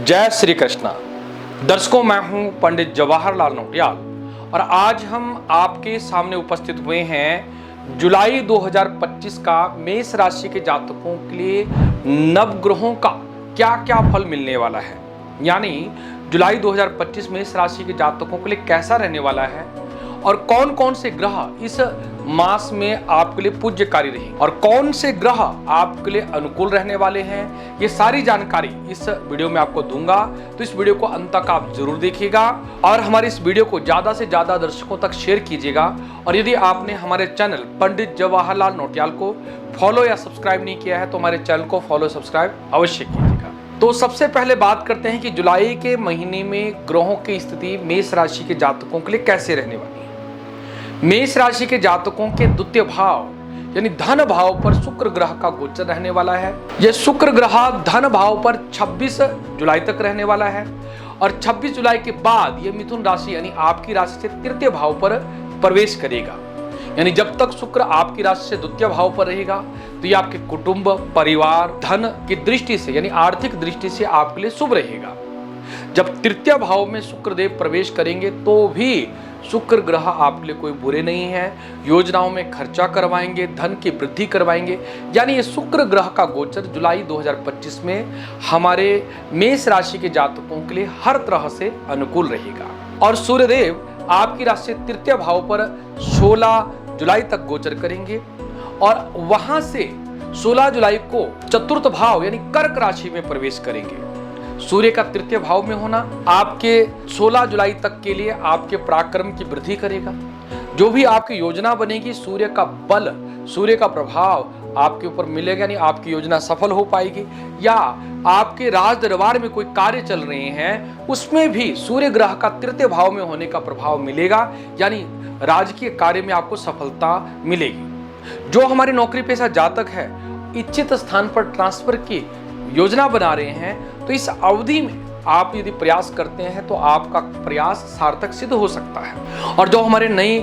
जय श्री कृष्णा। दर्शकों, मैं हूं पंडित जवाहरलाल नौटियाल और आज हम आपके सामने उपस्थित हुए हैं जुलाई 2025 का मेष राशि के जातकों के लिए नवग्रहों का क्या क्या फल मिलने वाला है। यानी जुलाई 2025 मेष राशि के जातकों के लिए कैसा रहने वाला है और कौन कौन से ग्रह इस मास में आपके लिए पूज्यकारी रहेंगे और कौन से ग्रह आपके लिए अनुकूल रहने वाले हैं, ये सारी जानकारी इस वीडियो में आपको दूंगा। तो इस वीडियो को अंत तक आप जरूर देखिएगा और हमारे इस वीडियो को ज्यादा से ज्यादा दर्शकों तक शेयर कीजिएगा। और यदि आपने हमारे चैनल पंडित जवाहरलाल नौटियाल को फॉलो या सब्सक्राइब नहीं किया है तो हमारे चैनल को फॉलो सब्सक्राइब अवश्य कीजिएगा। तो सबसे पहले बात करते हैं कि जुलाई के महीने में ग्रहों की स्थिति मेष राशि के जातकों के लिए कैसे रहने वाली है। मेष राशि के जातकों के द्वितीय भाव यानी धन भाव पर शुक्र ग्रह का गोचर रहने वाला है। यह शुक्र ग्रह धन भाव पर 26 जुलाई तक रहने वाला है और 26 जुलाई के बाद यह मिथुन राशि यानी आपकी राशि से तृतीय भाव पर प्रवेश करेगा। यानी जब तक शुक्र आपकी राशि से द्वितीय भाव पर रहेगा तो यह आपके कुटुंब, परिवार, धन की दृष्टि से यानी आर्थिक दृष्टि से आपके लिए शुभ रहेगा। जब तृतीय भाव में शुक्रदेव प्रवेश करेंगे तो भी शुक्र ग्रह आपके लिए कोई बुरे नहीं है। योजनाओं में खर्चा करवाएंगे, धन की वृद्धि करवाएंगे। यानी ये शुक्र ग्रह का गोचर जुलाई 2025 में हमारे मेष राशि के जातकों के लिए हर तरह से अनुकूल रहेगा। और सूर्यदेव आपकी राशि से तृतीय भाव पर 16 जुलाई तक गोचर करेंगे और वहां से 16 जुलाई को चतुर्थ भाव यानी कर्क राशि में प्रवेश करेंगे। सूर्य का तृतीय भाव में होना आपके 16 जुलाई तक के लिए आपके पराक्रम की वृद्धि करेगा। जो भी आपकी योजना बनेगी, सूर्य का बल, सूर्य का प्रभाव आपके ऊपर मिलेगा, यानी आपकी योजना सफल हो पाएगी। या आपके राज दरबार में कोई कार्य चल रहे हैं उसमें भी सूर्य ग्रह का तृतीय भाव में होने का प्रभाव मिलेगा, यानी राजकीय कार्य में आपको सफलता मिलेगी। जो हमारे नौकरी पेशा जातक है, इच्छित स्थान पर ट्रांसफर की योजना बना रहे हैं तो इस अवधि में आप यदि प्रयास करते हैं तो आपका प्रयास सार्थक सिद्ध हो सकता है। और जो हमारे नई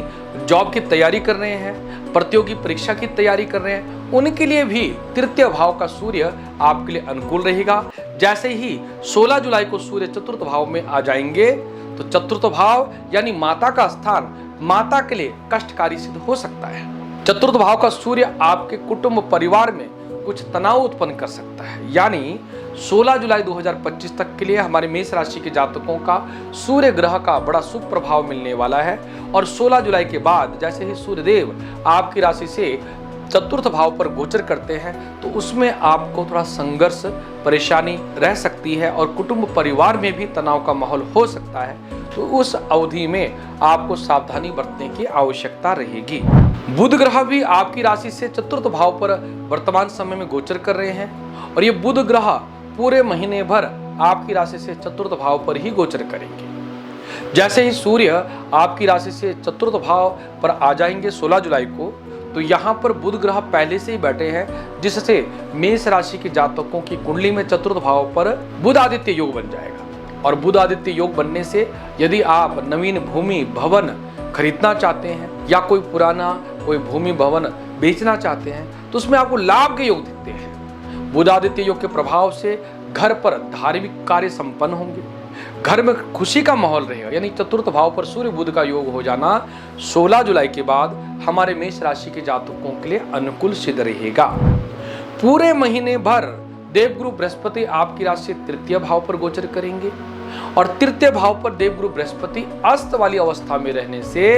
जॉब की तैयारी कर रहे हैं, प्रतियोगी परीक्षा की तैयारी कर रहे हैं, उनके लिए भी तृतीय भाव का सूर्य आपके लिए अनुकूल रहेगा। जैसे ही 16 जुलाई को सूर्य चतुर्थ भाव में आ जाएंगे तो चतुर्थ भाव यानी माता का स्थान माता के लिए कष्टकारी सिद्ध हो सकता है। चतुर्थ भाव का सूर्य आपके कुटुंब, परिवार में कुछ तनाव उत्पन्न कर सकता है। यानी 16 जुलाई 2025 तक के लिए हमारे मेष राशि के जातकों का सूर्य ग्रह का बड़ा शुभ प्रभाव मिलने वाला है। और 16 जुलाई के बाद जैसे ही सूर्यदेव आपकी राशि से चतुर्थ भाव पर गोचर करते हैं तो उसमें आपको थोड़ा संघर्ष, परेशानी रह सकती है और कुटुंब, परिवार में भी तनाव का माहौल हो सकता है। तो उस अवधि में आपको सावधानी बरतने की आवश्यकता रहेगी। बुध ग्रह भी आपकी राशि से चतुर्थ भाव पर वर्तमान समय में गोचर कर रहे हैं और ये बुध ग्रह पूरे महीने भर आपकी राशि से चतुर्थ भाव पर ही गोचर करेंगे। जैसे ही सूर्य आपकी राशि से चतुर्थ भाव पर आ जाएंगे 16 जुलाई को, तो यहाँ पर बुध ग्रह पहले से ही बैठे हैं, जिससे मेष राशि के जातकों की कुंडली में चतुर्थ भाव पर बुध आदित्य योग बन जाएगा। और बुध आदित्य योग बनने से यदि आप नवीन भूमि, भवन खरीदना चाहते हैं या कोई भूमि, भवन बेचना चाहते हैं तो उसमें आपको लाभ के योग दिखते हैं। बुध आदित्य योग के प्रभाव से घर पर धार्मिक कार्य संपन्न होंगे, घर में खुशी का माहौल रहेगा। यानी चतुर्थ भाव पर सूर्य बुध का योग हो जाना 16 जुलाई के बाद हमारे मेष राशि के जातकों के लिए अनुकूल सिद्ध रहेगा। पूरे महीने भर देवगुरु बृहस्पति आपकी राशि से तृतीय भाव पर गोचर करेंगे और तृतीय भाव पर देवगुरु बृहस्पति अस्त वाली अवस्था में रहने से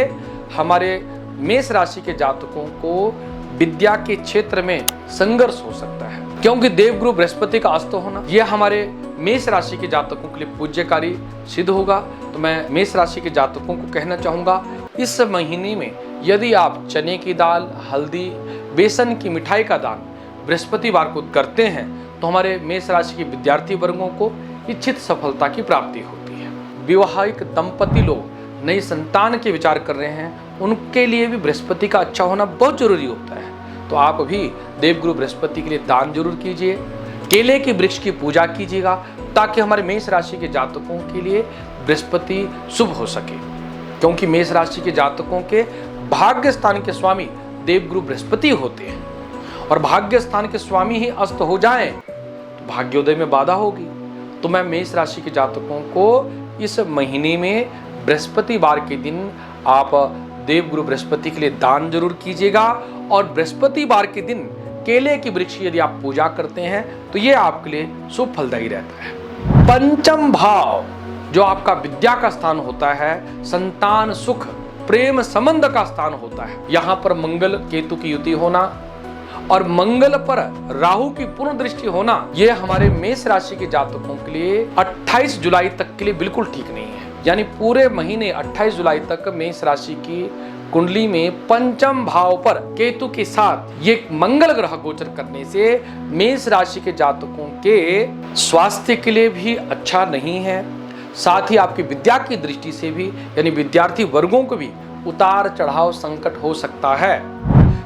हमारे मेष राशि के जातकों को विद्या के क्षेत्र में संघर्ष हो सकता है, क्योंकि देवगुरु बृहस्पति का अस्त होना यह हमारे मेष राशि के जातकों के लिए पूज्यकारी सिद्ध होगा। तो मैं मेष राशि के जातकों को कहना चाहूंगा, इस महीने में यदि आप चने की दाल, हल्दी, बेसन की मिठाई का दान बृहस्पतिवार को करते हैं तो हमारे मेष राशि के विद्यार्थी वर्गों को इच्छित सफलता की प्राप्ति होती है। विवाहिक दंपति लोग नई संतान के विचार कर रहे हैं, उनके लिए भी बृहस्पति का अच्छा होना बहुत जरूरी होता है। तो आप भी देवगुरु बृहस्पति के लिए दान जरूर कीजिए, केले के वृक्ष की पूजा कीजिएगा ताकि हमारे मेष राशि के जातकों के लिए बृहस्पति शुभ हो सके। क्योंकि मेष राशि के जातकों के भाग्य स्थान के स्वामी देवगुरु बृहस्पति होते हैं और भाग्य स्थान के स्वामी ही अस्त हो जाएं तो भाग्योदय में बाधा होगी। तो मैं मेष राशि के जातकों को इस महीने में बृहस्पतिवार के दिन आप देवगुरु बृहस्पति के लिए दान जरूर कीजिएगा। और बृहस्पतिवार के दिन केले की वृक्ष यदि आप पूजा करते हैं तो ये आपके लिए शुभ फलदायी रहता है। पंचम भाव जो आपका विद्या का स्थान होता है, संतान सुख प्रेम संबंध का स्थान होता है, यहाँ पर मंगल केतु की युति होना और मंगल पर राहु की पूर्ण दृष्टि होना, ये हमारे मेष राशि के जातकों के लिए 28 जुलाई तक के लिए बिल्कुल ठीक नहीं है। यानी पूरे महीने 28 जुलाई तक मेष राशि की कुंडली में पंचम भाव पर केतु के साथ ये मंगल ग्रह गोचर करने से मेष राशि के जातकों के स्वास्थ्य के लिए भी अच्छा नहीं है, साथ ही आपकी विद्या की दृष्टि से भी यानी विद्यार्थी वर्गों को भी उतार चढ़ाव संकट हो सकता है।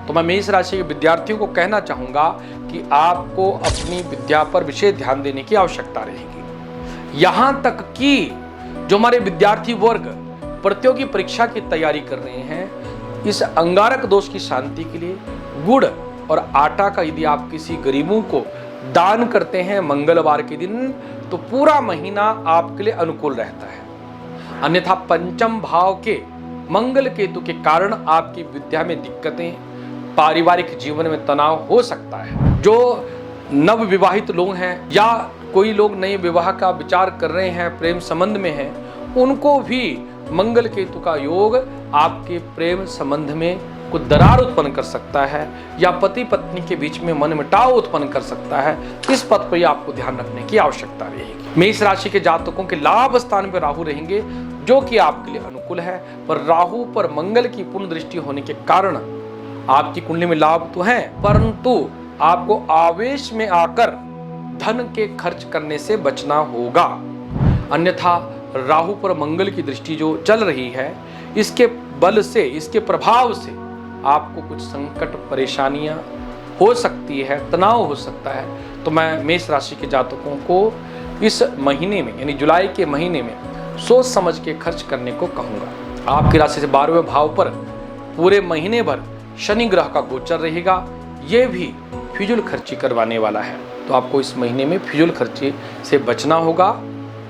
तो मैं मेष राशि के विद्यार्थियों को कहना चाहूंगा कि आपको अपनी विद्या पर विशेष ध्यान देने की आवश्यकता रहेगी। यहां तक कि जो हमारे विद्यार्थी वर्ग प्रतियोगी परीक्षा की तैयारी कर रहे हैं, इस अंगारक दोष की शांति के लिए गुड़ और आटा का यदि आप किसी गरीबों को दान करते हैं मंगलवार के दिन तो पूरा महीना आपके लिए अनुकूल रहता है। अन्यथा पंचम भाव के मंगल केतु के कारण आपकी विद्या में दिक्कतें, पारिवारिक जीवन में तनाव हो सकता है। जो नव विवाहित लोग हैं या कोई लोग नए विवाह का विचार कर रहे हैं, प्रेम संबंध में हैं, उनको भी मंगल केतु का योग आपके प्रेम संबंध में कुछ दरार उत्पन्न कर सकता है या पति पत्नी के बीच में मनमुटाव उत्पन्न कर सकता है। इस पद पर आपको ध्यान रखने की आवश्यकता रहेगी। मेष राशि के जातकों के लाभ स्थान पर राहु रहेंगे जो कि आपके लिए अनुकूल है, पर राहु पर मंगल की पूर्ण दृष्टि होने के कारण आपकी कुंडली में लाभ तो है, परंतु आपको आवेश में आकर धन के खर्च करने से बचना होगा। अन्यथा राहु पर मंगल की दृष्टि जो चल रही है, इसके बल से, इसके प्रभाव से आपको कुछ संकट परेशानियां हो सकती है, तनाव हो सकता है। तो मैं मेष राशि के जातकों को इस महीने में यानी जुलाई के महीने में सोच समझ के खर्च करने को कहूंगा। आपकी राशि से 12वें भाव पर पूरे महीने भर शनि ग्रह का गोचर रहेगा, यह भी फिजूल खर्ची करवाने वाला है। तो आपको इस महीने में फिजूल खर्ची से बचना होगा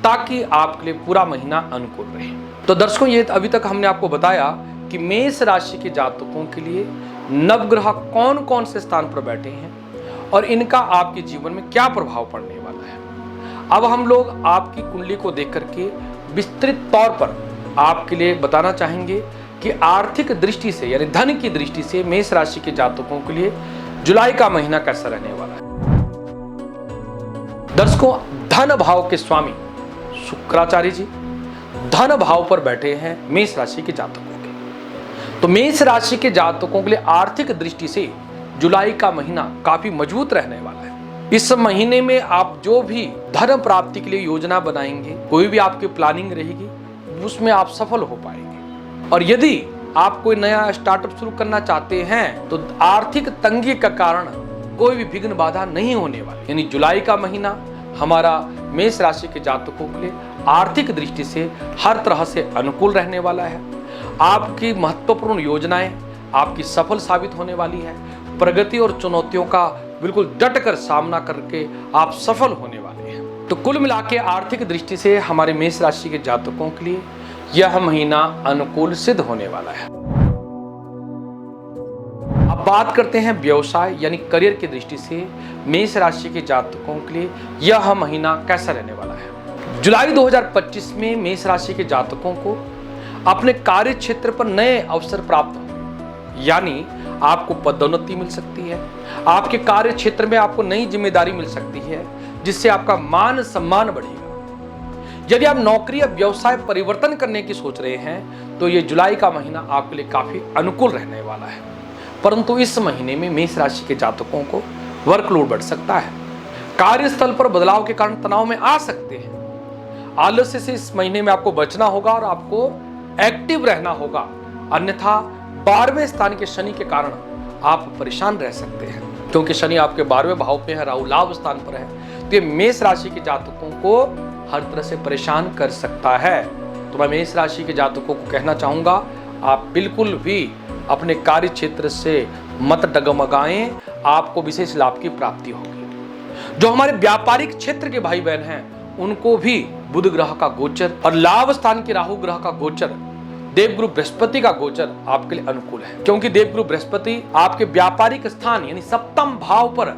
ताकि आपके लिए पूरा महीना अनुकूल रहे। तो दर्शकों, ये अभी तक हमने आपको बताया कि मेष राशि के जातकों के लिए नवग्रह कौन कौन से स्थान पर बैठे हैं और इनका आपके जीवन में क्या प्रभाव पड़ने वाला है। अब हम लोग आपकी कुंडली को देख करके विस्तृत तौर पर आपके लिए बताना चाहेंगे कि आर्थिक दृष्टि से यानी धन की दृष्टि से मेष राशि के जातकों के लिए जुलाई का महीना कैसा रहने वाला है। दर्शकों, धन भाव के स्वामी शुक्राचार्य जी धन भाव पर बैठे हैं मेष राशि के जातकों के। तो मेष राशि के जातकों के लिए आर्थिक दृष्टि से जुलाई का महीना काफी मजबूत रहने वाला है। इस महीने में आप जो भी धन प्राप्ति के लिए योजना बनाएंगे, कोई भी आपकी प्लानिंग रहेगी, उसमें आप सफल हो पाएंगे। और यदि आप कोई नया स्टार्टअप शुरू करना चाहते हैं तो आर्थिक तंगी का कारण कोई भी विघ्न बाधा नहीं होने वाली। यानी जुलाई का महीना हमारा मेष राशि के जातकों के लिए आर्थिक दृष्टि से हर तरह से अनुकूल रहने वाला है। आपकी महत्वपूर्ण योजनाएं आपकी सफल साबित होने वाली है। प्रगति और चुनौतियों का बिल्कुल डटकर सामना करके आप सफल होने वाले हैं। तो कुल मिला के आर्थिक दृष्टि से हमारे मेष राशि के जातकों के लिए यह महीना अनुकूल सिद्ध होने वाला है। अब बात करते हैं व्यवसाय यानी करियर की दृष्टि से मेष राशि के जातकों के लिए यह महीना कैसा रहने वाला है। जुलाई 2025 में मेष राशि के जातकों को अपने कार्य क्षेत्र पर नए अवसर प्राप्त होंगे, यानी आपको पदोन्नति मिल सकती है, आपके कार्य क्षेत्र में आपको नई जिम्मेदारी मिल सकती है, जिससे आपका मान सम्मान बढ़ेगा। यदि आप नौकरी या व्यवसाय परिवर्तन करने की सोच रहे हैं तो ये जुलाई का महीना आपके लिए काफी अनुकूल रहने वाला है। परंतु इस महीने में मेष राशि के जातकों को वर्कलोड बढ़ सकता है। कार्यस्थल पर बदलाव के कारण तनाव में आ सकते हैं। आलस्य से इस महीने में आपको बचना होगा और आपको एक्टिव रहना होगा, अन्यथा 12वें स्थान के शनि के कारण आप परेशान रह सकते हैं, क्योंकि शनि आपके 12वें भाव पे है, राहु लाभ स्थान पर है। तो ये मेष राशि के जातकों को हर तरह से परेशान कर सकता है। तो मैं मेष राशि के जातकों को कहना चाहूंगा, आप बिल्कुल भी अपने कार्य क्षेत्र से मत डगमगाएं, आपको विशेष लाभ की प्राप्ति होगी। जो हमारे व्यापारिक क्षेत्र के भाई बहन हैं उनको भी बुध ग्रह का गोचर और लाभ स्थान के राहु ग्रह का गोचर, देवगुरु बृहस्पति का गोचर आपके लिए अनुकूल है, क्योंकि देवगुरु बृहस्पति आपके व्यापारिक स्थान यानी सप्तम भाव पर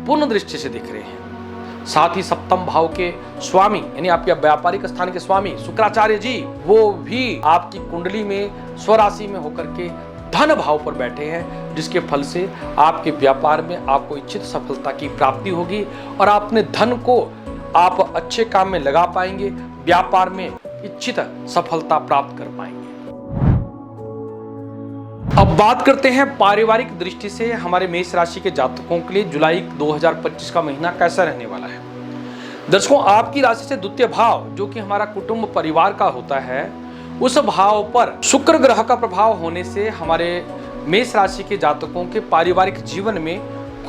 पूर्ण दृष्टि से दिख रहे हैं। साथ ही सप्तम भाव के स्वामी यानी आपके व्यापारिक स्थान के स्वामी शुक्राचार्य जी, वो भी आपकी कुंडली में स्वराशि में होकर के धन भाव पर बैठे हैं, जिसके फल से आपके व्यापार में आपको इच्छित सफलता की प्राप्ति होगी और अपने धन को आप अच्छे काम में लगा पाएंगे, व्यापार में इच्छित सफलता प्राप्त कर पाएंगे। अब बात करते हैं पारिवारिक दृष्टि से हमारे मेष राशि के जातकों के लिए जुलाई 2025 का महीना कैसा रहने वाला है। दर्शकों, आपकी राशि से द्वितीय भाव जो कि हमारा कुटुंब परिवार का होता है, उस भाव पर शुक्र ग्रह का प्रभाव होने से हमारे मेष राशि के जातकों के पारिवारिक जीवन में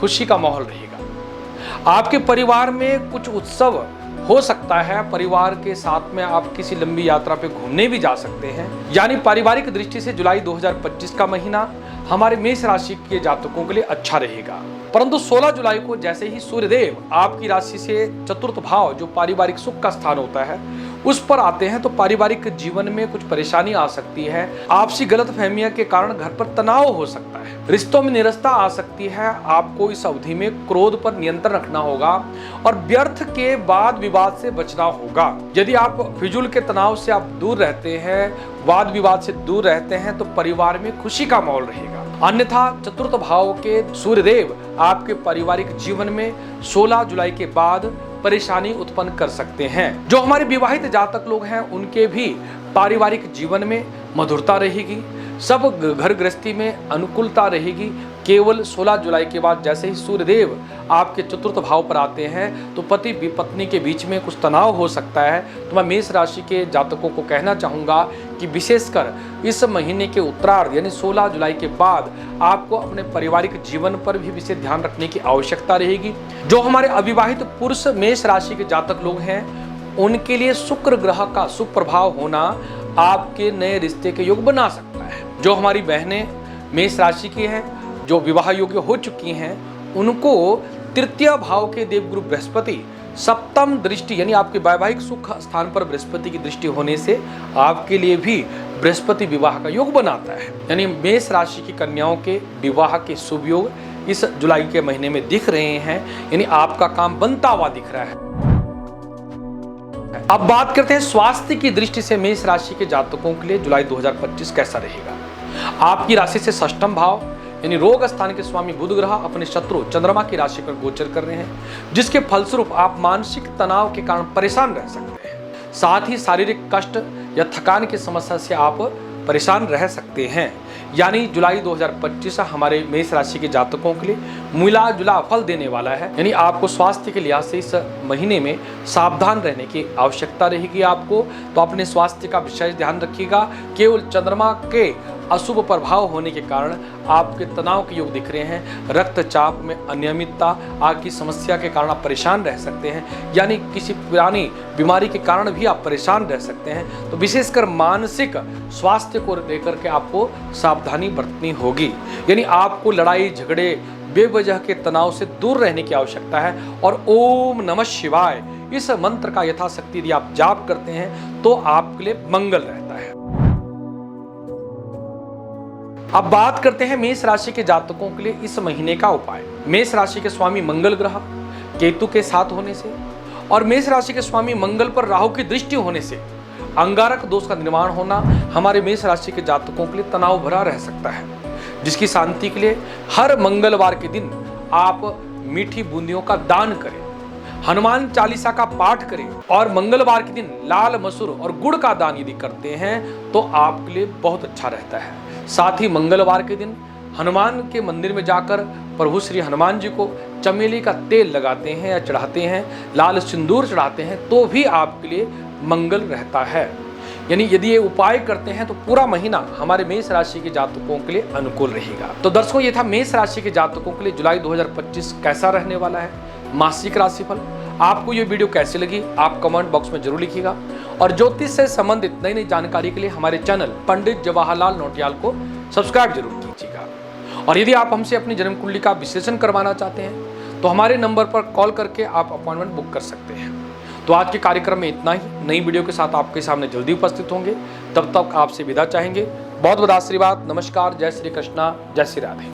खुशी का माहौल रहेगा। आपके परिवार में कुछ उत्सव हो सकता है, परिवार के साथ में आप किसी लंबी यात्रा पे घूमने भी जा सकते हैं। यानी पारिवारिक दृष्टि से जुलाई 2025 का महीना हमारे मेष राशि के जातकों के लिए अच्छा रहेगा। परंतु 16 जुलाई को जैसे ही सूर्यदेव आपकी राशि से चतुर्थ भाव जो पारिवारिक सुख का स्थान होता है उस पर आते हैं, तो पारिवारिक जीवन में कुछ परेशानी आ सकती है। आपसी गलतफहमियों के कारण घर पर तनाव हो सकता है, रिश्तों में निरस्ता आ सकती है। आपको इस अवधि में क्रोध पर नियंत्रण रखना होगा और व्यर्थ के वाद विवाद से बचना होगा। यदि आप फिजूल के तनाव से आप दूर रहते हैं, वाद विवाद से दूर रहते हैं, तो परिवार में खुशी का माहौल रहेगा। अन्यथा चतुर्थ भाव के सूर्यदेव आपके पारिवारिक जीवन में 16 जुलाई के बाद परेशानी उत्पन्न कर सकते हैं। जो हमारे विवाहित जातक लोग हैं उनके भी पारिवारिक जीवन में मधुरता रहेगी, सब घर गृहस्थी में अनुकूलता रहेगी। केवल 16 जुलाई के बाद जैसे ही सूर्यदेव आपके चतुर्थ भाव पर आते हैं तो पति पत्नी के बीच में कुछ तनाव हो सकता है। तो मैं मेष राशि के जातकों को कहना चाहूँगा कि विशेषकर इस महीने के उत्तरार्ध यानी 16 जुलाई के बाद आपको अपने पारिवारिक जीवन पर भी विशेष ध्यान रखने की आवश्यकता रहेगी। जो हमारे अविवाहित पुरुष मेष राशि के जातक लोग हैं उनके लिए शुक्र ग्रह का सुप्रभाव होना आपके नए रिश्ते के योग बना सकता है। जो हमारी बहनें मेष राशि की हैं जो विवाह योग्य हो चुकी हैं उनको तृतीय भाव के देवगुरु बृहस्पति सप्तम दृष्टि यानी आपके वैवाहिक सुख स्थान पर बृहस्पति की दृष्टि होने से आपके लिए भी बृहस्पति विवाह का योग बनाता है। यानी मेष राशि की कन्याओं के विवाह के शुभ योग इस जुलाई के महीने में दिख रहे हैं, यानी आपका काम बनता हुआ दिख रहा है। अब बात करते हैं स्वास्थ्य की दृष्टि से मेष राशि के जातकों के लिए जुलाई 2025 कैसा रहेगा। आपकी राशि से षष्ठम भाव यानी रोग स्थान के स्वामी बुध ग्रह अपने शत्रु चंद्रमा की राशि पर गोचर कर रहे हैं, जिसके फलस्वरूप आप मानसिक तनाव के कारण परेशान रह सकते हैं। साथ ही शारीरिक कष्ट या थकान की समस्या से आप परेशान रह सकते हैं। यानी जुलाई 2025 हमारे मेष राशि के जातकों के लिए मिला जुला फल देने वाला है। यानी आपको स्वास्थ्य के लिहाज से इस महीने में सावधान रहने की आवश्यकता रहेगी। आपको तो अपने स्वास्थ्य का विशेष ध्यान रखिएगा। केवल चंद्रमा के अशुभ प्रभाव होने के कारण आपके तनाव के योग दिख रहे हैं। रक्तचाप में अनियमितता, आग की समस्या के कारण आप परेशान रह सकते हैं, यानी किसी पुरानी बीमारी के कारण भी आप परेशान रह सकते हैं। तो विशेषकर मानसिक स्वास्थ्य को लेकर के आपको सावधानी बरतनी होगी। यानी आपको लड़ाई झगड़े बेवजह के तनाव से दूर रहने की आवश्यकता है और ओम नमः शिवाय इस मंत्र का यथाशक्ति यदि आप जाप करते हैं तो आपके लिए मंगल रहता है। अब बात करते हैं मेष राशि के जातकों के लिए इस महीने का उपाय। मेष राशि के स्वामी मंगल ग्रह केतु के साथ होने से और मेष राशि के स्वामी मंगल पर राहु की दृष्टि होने से अंगारक दोष का निर्माण होना हमारे मेष राशि के जातकों के लिए तनाव भरा रह सकता है, जिसकी शांति के लिए हर मंगलवार के दिन आप मीठी बूंदियों का दान करें, हनुमान चालीसा का पाठ करें और मंगलवार के दिन लाल मसूर और गुड़ का दान यदि करते हैं तो आपके लिए बहुत अच्छा रहता है। साथ ही मंगलवार के दिन हनुमान के मंदिर में जाकर प्रभु श्री हनुमान जी को चमेली का तेल लगाते हैं या चढ़ाते हैं, लाल सिंदूर चढ़ाते हैं तो भी आपके लिए मंगल रहता है। यानी यदि ये उपाय करते हैं तो पूरा महीना हमारे मेष राशि के जातकों के लिए अनुकूल रहेगा। तो दर्शकों, ये था मेष राशि के जातकों के लिए जुलाई 2025 कैसा रहने वाला है मासिक राशिफल। आपको ये वीडियो कैसी लगी आप कमेंट बॉक्स में जरूर लिखिएगा और ज्योतिष से संबंधित नई नई जानकारी के लिए हमारे चैनल पंडित जवाहरलाल नौटियाल को सब्सक्राइब जरूर कीजिएगा। और यदि आप हमसे अपनी जन्म कुंडली का विश्लेषण करवाना चाहते हैं तो हमारे नंबर पर कॉल करके आप अपॉइंटमेंट बुक कर सकते हैं। तो आज के कार्यक्रम में इतना ही। नई वीडियो के साथ आपके सामने जल्दी उपस्थित होंगे। तब तक आपसे विदा चाहेंगे। बहुत बहुत आशीर्वाद। नमस्कार। जय श्री कृष्णा। जय श्री राधे।